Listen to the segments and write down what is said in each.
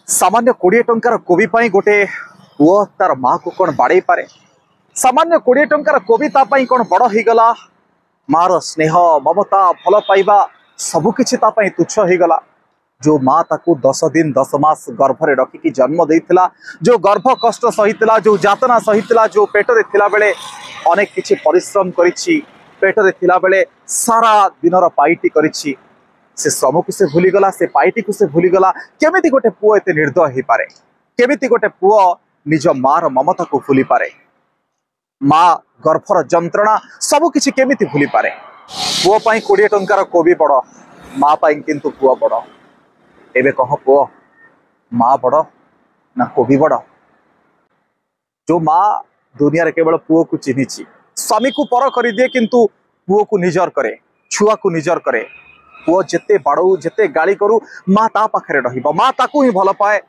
सामान्य 20 टंकार कोबी पाई गोटे पुओ तार माँ को कौन बाड़े पारे। सामान्य 20 टंकार कोबी ता पाई कौन बड़ हो गला। मार स्नेह ममता भल पाइबा सबकिछि ता पाई तुच्छ हो गला। जो माँ ताकू 10 दिन 10 मास गर्भरे रखिकी जन्म देइथिला, जो गर्भ कष्ट सहितला, जो यातना सहितला, जो पेटरे थिला बेले अनेक किछि परिश्रम करिछि, पेटरे थिला बेले सारा दिनर पाइटी करिछि, से श्रम को से भूलीगला, से पाइटी को से भूलीगला। केमिति गोटे पुओ एते निर्दय हो पारे, केमिति गोटे पुओ निज मार ममता को भूली पारे, माँ गर्भर जंत्रणा सबु किछि केमिति भूली पारे। पुओ पाई 20 टंकार कोबी बड़, माँ पाई किंतु पुओ बड़। एबे कह पुओ माँ बड़ ना कोबी बड़? जो माँ दुनिया रे केवल पुओ को चिन्हिछि, स्वामी को पर कर दिए किंतु पुओ को निजर करे, छुआ को निजर करे। पुओ जेते बाड़ू जेते गाली करू माँ ता पाखरे रहिबो, माँ ताकू ही भल पाए।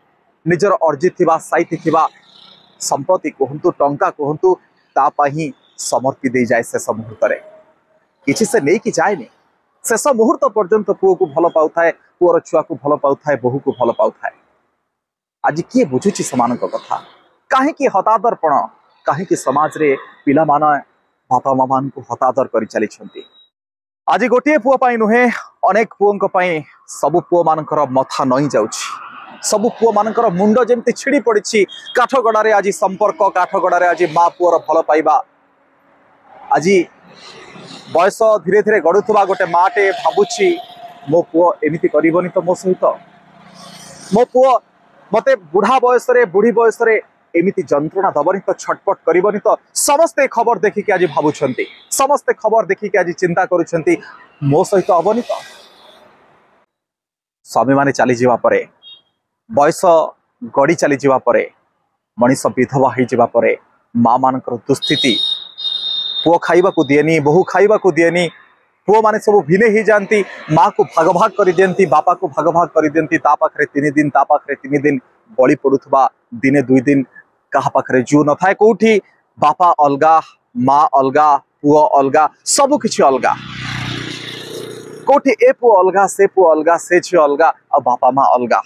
निजर अर्जित थिबा साइति थिबा संपत्ति कहतु टंका कहतु ता पाही समर्पी दे जाए। शेष मुहूर्त रे किछि से नहीं कि जाएनि, शेष मुहूर्त पर्यंत पुओ को भल पाउ थाए, पुओर छुआ को भल पाउ थाए, बहु को भल पाउ थाए। आज किए बुझुछि समानक कथा? काहेकि हतादरपण, काहेकि समाज रे पिला माने बापा माँ मान को हतादर करि चली छंती। आज गोटे पुओ पाई नुहे, अनेक पुओंक पाई सबु पुओ मानकर मथा नई जाउछि। सबु पुओ मानकर मुंड जेमति छिड़ी पड़िछि। काठगड़ारे आज संपर्क, काठगड़ारे आज माँ पुओर भल पाइबा। आज बयस धीरे धीरे गड़ुथबा गोटे माटे भाबुछि मो पुओ एमिति करिबोनी तो मो सहित, मो पुओ मते बुढ़ा बयस रे बुढ़ी बयस रे एमिति जंत्रणा दबनी तो, छटपट करिबोनी तो। समस्ते खबर देखिके आज भाबुछंती, समस्ते खबर देखिके आज चिंता करुछंती मो सहित हबनी तो। स्वामी माने चली जीवा परे, बयस गड़ी चली जीवा परे, मनीष विधवा हो जीवा परे माँ मानकर दुस्थिति। पुओ खाइबा को दिएनी, बहु खाइबा को दिएनी, पुओ माने सब भिने ही जानती। माँ को भाग भाग कर दियंती, बापा को भाग भाग कर दियंती। ता पाखरे 3 दिन, ता पाखरे 3 दिन बड़ी पड़ुथबा, दिने 2 दिन कहा पाखरे जू न थाए। कोठी बापा अलगा, माँ अलगा, पुओ अलगा, सब किछि अलगा। कोठी ए पुओ अलगा, से पुओ अलगा, से झियो अलगा, आ बापा माँ अलगा।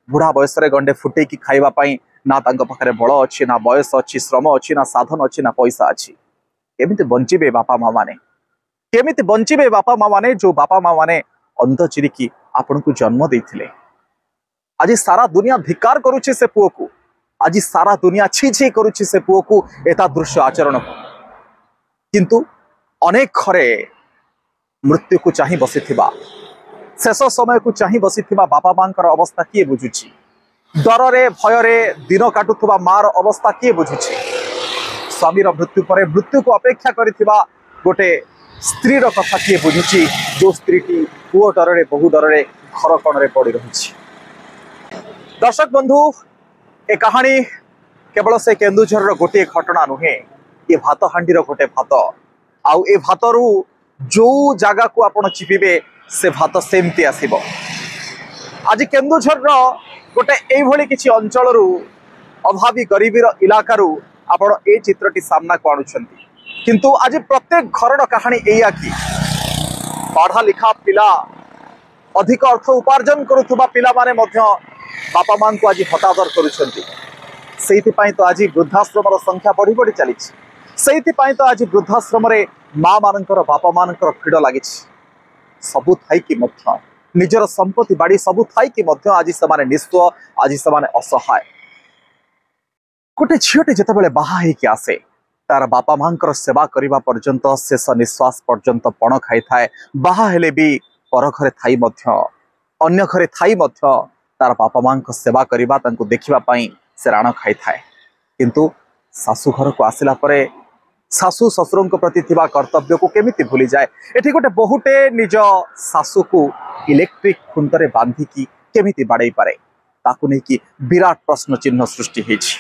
बुढ़ा बयस रे गंडे फुटे की खाइबा पाई ना तांको पाखरे बल अछि, ना बयस अछि, श्रम अछि, ना साधन अछि, ना पैसा अछि। केमिति बंचिबे बापा माँ माने? केमिति बंचिबे बापा माँ माने? जो बापा माँ माने अंध चिरिकी आपन को जन्म देथिले। आज सारा दुनिया धिक्कार करुछि से पुओ को, आज सारा दुनिया छी छी करुछि से पुओ को, एता दृश्य आचरण को। किंतु अनेक खरे मृत्यु को चाहि बसिथिबा, शेष समय को चाहि बसिथिबा बापा मांकर अवस्था किए बुझुछि? डर रे भय रे दिन काटुथबा मार अवस्था किए बुझुछि? स्वामीर मृत्यु पर मृत्यु को अपेक्षा करिथिबा गोटे स्त्रीर कथा किए बुझुछि? जो स्त्रीटी पुओ डर रे बहु डर रे घर कण रे पड़ी रहिछि। दर्शक बंधु, ए कहानी केवल से केन्दुझर गोटे घटना नुहे, ये भात हांडी गोटे भात। आउ ए भातरू जो जगह को आपण चिपिबे से भात सेमती आसीबो। आज केन्दुझर गोटे एभली किछि अंचलरू, अभावी गरीबीर इलाकारु आपण ए चित्रटी सामना को आणुछंती। किंतु आज प्रत्येक घरर कहानी एया कि पढ़ा लिखा पिला, अधिक अर्थ उपार्जन करुथबा पिला माने मध्य बापा मां को आज हतादर करुछंती। सेइथिपाई तो आज वृद्धाश्रम संख्या बढ़ी बढ़ी चली। सेइथिपाई तो आज वृद्धाश्रम रे माँ मानकर बापा मानकर भीड़ लगी। सबु थाई कि मध्य निजर संपत्ति बाड़ी सबु थाई कि मध्य आज से निस्व, आज से असहाय। गोटे झीटे जितेबाला बाहा होइकी आसे, तार बापा मांकर सेवा करने पर्यंत, शेष निश्वास पर्यंत पण खाई थाए। बाहा हेले भी पर घरे थाई मध्य, अन्य घरे थाई मध्य तार बापा मां को सेवा करबा, तांको देखिबा पाई से राण खाई थाए। किंतु सासु घर को आसिला परे सासु ससुर प्रति थिबा कर्तव्य को केमिति भूली जाए? एठी गोटे बहुटे निज सासु को इलेक्ट्रिक खुंटरे बांधिकी केमिति बाड़ई पारे, ताकू नहीं कि विराट प्रश्न चिन्ह सृष्टि होइछि।